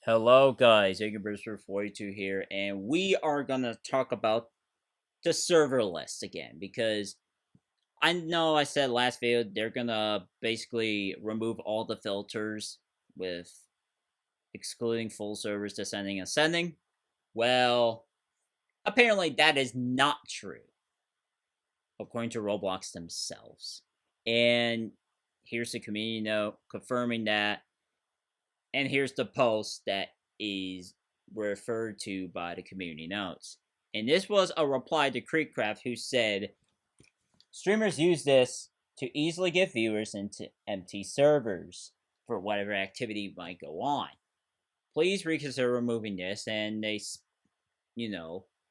Hello guys, Ignorance42 here, and we are gonna talk about the server list again, because I know I said last video they're gonna basically remove all the filters with excluding full servers, descending, ascending. Well, apparently that is not true, according to Roblox themselves. And here's the community note confirming that, and here's the post that is referred to by the community notes. And this was a reply to Creekcraft, who said, streamers use this to easily get viewers into empty servers for whatever activity might go on. Please reconsider removing this. And they,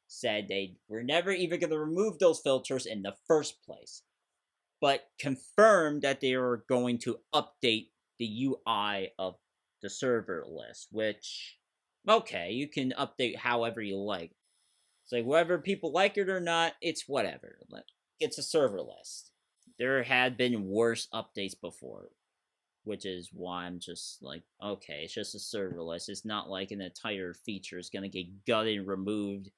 said they were never even going to remove those filters in the first place, but confirmed that they were going to update the UI of the server list, which, okay, you can update however you like. It's like, whether people like it or not, it's whatever. It's a server list. There had been worse updates before, which is why I'm just like, okay, it's just a server list. It's not like an entire feature is gonna get gutted and removed.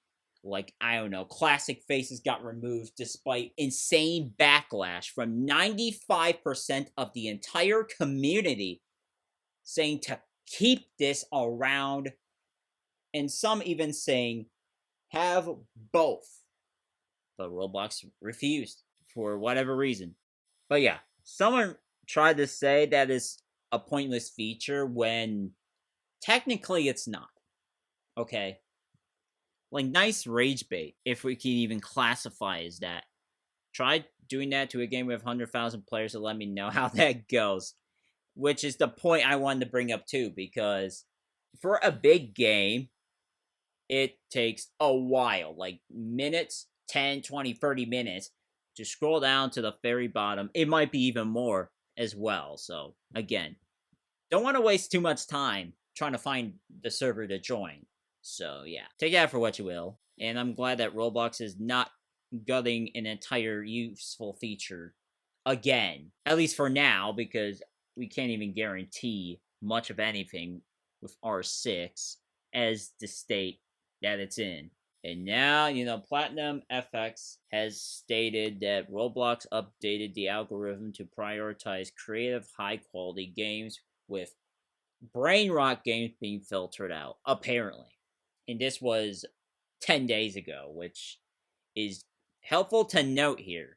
Like, I don't know, classic faces got removed despite insane backlash from 95% of the entire community saying to keep this around, and some even saying have both. But Roblox refused for whatever reason. But yeah, someone tried to say that is a pointless feature when technically it's not. Okay? Like, nice rage bait, if we can even classify as that. Try doing that to a game with 100,000 players and let me know how that goes. Which is the point I wanted to bring up too, because for a big game, it takes a while, like minutes, 10, 20, 30 minutes, to scroll down to the very bottom. It might be even more as well. So, again, don't want to waste too much time trying to find the server to join. So, yeah, take that for what you will. And I'm glad that Roblox is not gutting an entire useful feature again, at least for now, because we can't even guarantee much of anything with R6 as the state that it's in. And now, Platinum FX has stated that Roblox updated the algorithm to prioritize creative, high-quality games, with brain rot games being filtered out, apparently. And this was 10 days ago, which is helpful to note here.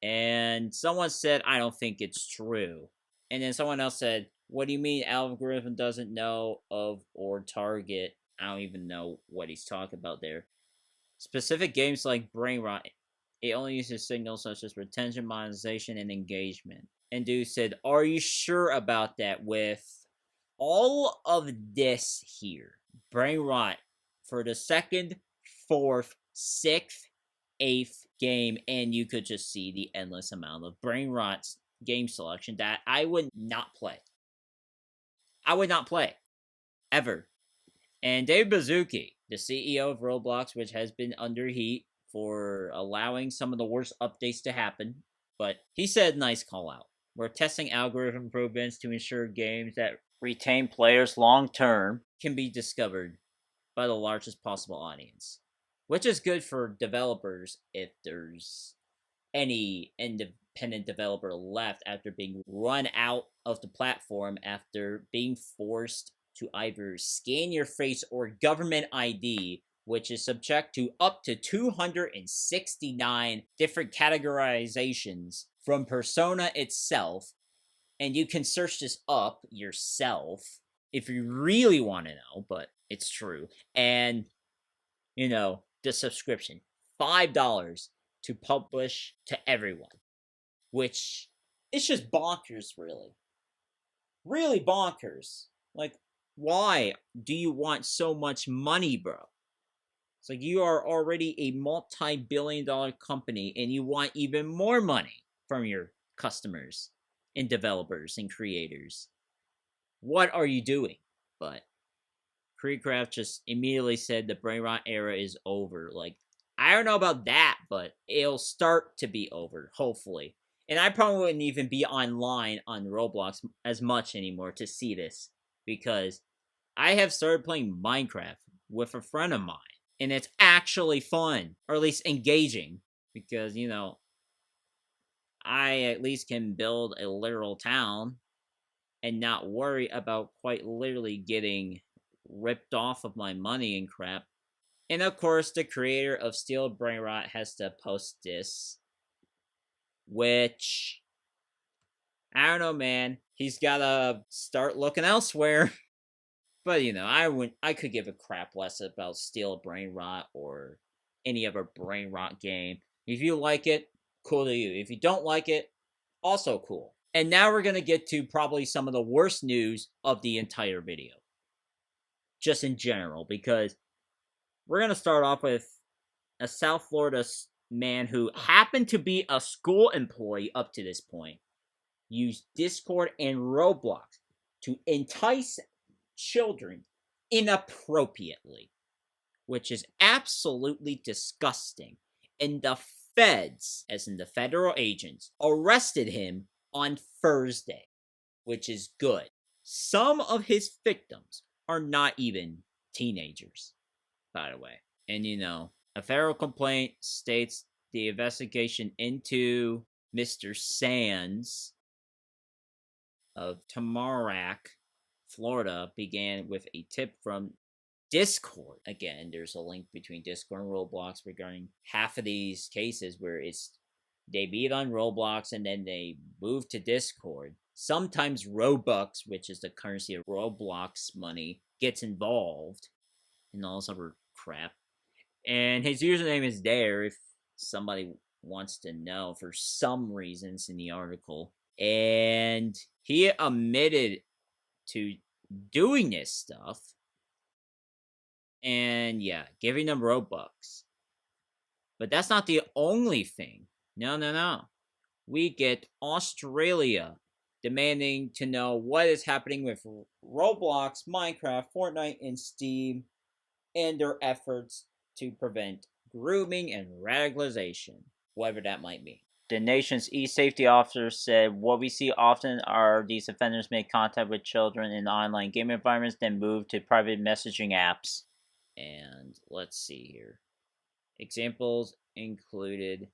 And someone said, I don't think it's true. And then someone else said, what do you mean algorithm doesn't know of or target? I don't even know what he's talking about there. Specific games like Brain Rot, it only uses signals such as retention, monetization, and engagement. And dude said, are you sure about that? With all of this here, Brain Rot, for the second, fourth, sixth, eighth game, and you could just see the endless amount of Brain Rot's game selection that I would not play. I would not play. Ever. And Dave Baszucki, the CEO of Roblox, which has been under heat for allowing some of the worst updates to happen, but he said, nice call out. We're testing algorithm improvements to ensure games that retain players long term can be discovered by the largest possible audience. Which is good for developers if there's any independent developer left after being run out of the platform after being forced to either scan your face or government ID, which is subject to up to 269 different categorizations from Persona itself. And you can search this up yourself if you really want to know, but it's true. And, the subscription, $5 to publish to everyone, which is just bonkers, really. Really bonkers. Like, why do you want so much money, bro? It's like you are already a multi-billion-dollar company and you want even more money from your customers and developers and creators. What are you doing? But Creecraft just immediately said the brain rot era is over. Like, I don't know about that, but it'll start to be over, hopefully. And I probably wouldn't even be online on Roblox as much anymore to see this, because I have started playing Minecraft with a friend of mine, and it's actually fun, or at least engaging, because, I at least can build a literal town and not worry about quite literally getting ripped off of my money and crap. And of course, the creator of Steel Brainrot has to post this, which, I don't know, man. He's gotta start looking elsewhere. But I could give a crap less about Steel Brain Rot or any other brain rot game. If you like it, cool to you. If you don't like it, also cool. And now we're gonna get to probably some of the worst news of the entire video. Just in general, because we're gonna start off with a South Florida man who happened to be a school employee up to this point, used Discord and Roblox to entice children inappropriately, which is absolutely disgusting. And the feds, as in the federal agents, arrested him on Thursday, which is good. Some of his victims are not even teenagers, by the way. And a federal complaint states the investigation into Mr. Sands of Tamarack, Florida, began with a tip from Discord. Again, there's a link between Discord and Roblox regarding half of these cases where they meet on Roblox and then they move to Discord. Sometimes Robux, which is the currency of Roblox money, gets involved and all this other crap. And his username is there if somebody wants to know for some reasons in the article. And he admitted to doing this stuff. And yeah, giving them Robux. But that's not the only thing. No. We get Australia demanding to know what is happening with Roblox, Minecraft, Fortnite, and Steam, and their efforts to prevent grooming and radicalization, whatever that might mean. The nation's e-safety officer said, "What we see often are these offenders make contact with children in online game environments, then move to private messaging apps." And let's see here. Examples included,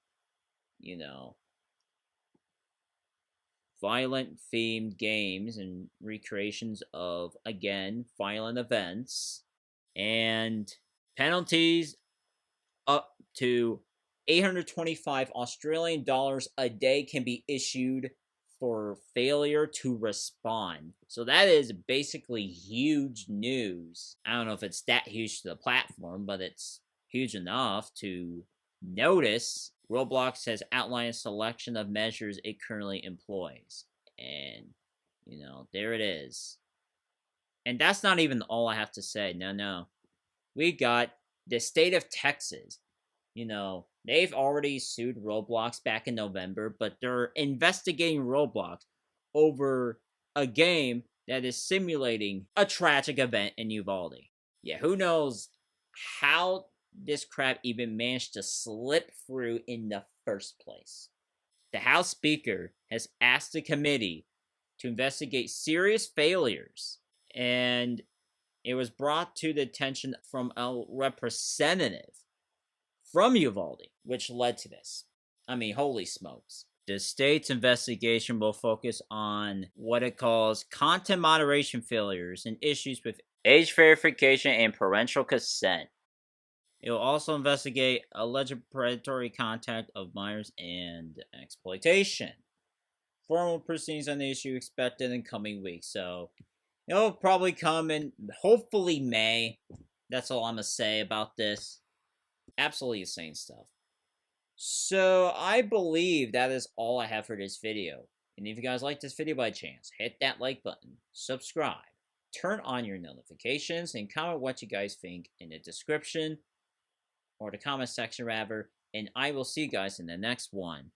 violent themed games and recreations of, again, violent events, and penalties up to 825 Australian dollars a day can be issued for failure to respond. So that is basically huge news. I don't know if it's that huge to the platform, but it's huge enough to notice. Roblox has outlined a selection of measures it currently employs. And, there it is. And that's not even all I have to say. No. We got the state of Texas. They've already sued Roblox back in November, but they're investigating Roblox over a game that is simulating a tragic event in Uvalde. Yeah, who knows how this crap even managed to slip through in the first place. The House Speaker has asked the committee to investigate serious failures, and it was brought to the attention from a representative from Uvalde, which led to this. I mean, holy smokes. The state's investigation will focus on what it calls content moderation failures and issues with age verification and parental consent. It will also investigate alleged predatory contact of minors and exploitation. Formal proceedings on the issue expected in coming weeks, so it'll probably come in hopefully May. That's all I'm gonna say about this. Absolutely insane stuff. So I believe that is all I have for this video. And if you guys like this video by chance, hit that like button, subscribe, turn on your notifications, and comment what you guys think in the description, or the comment section rather, and I will see you guys in the next one.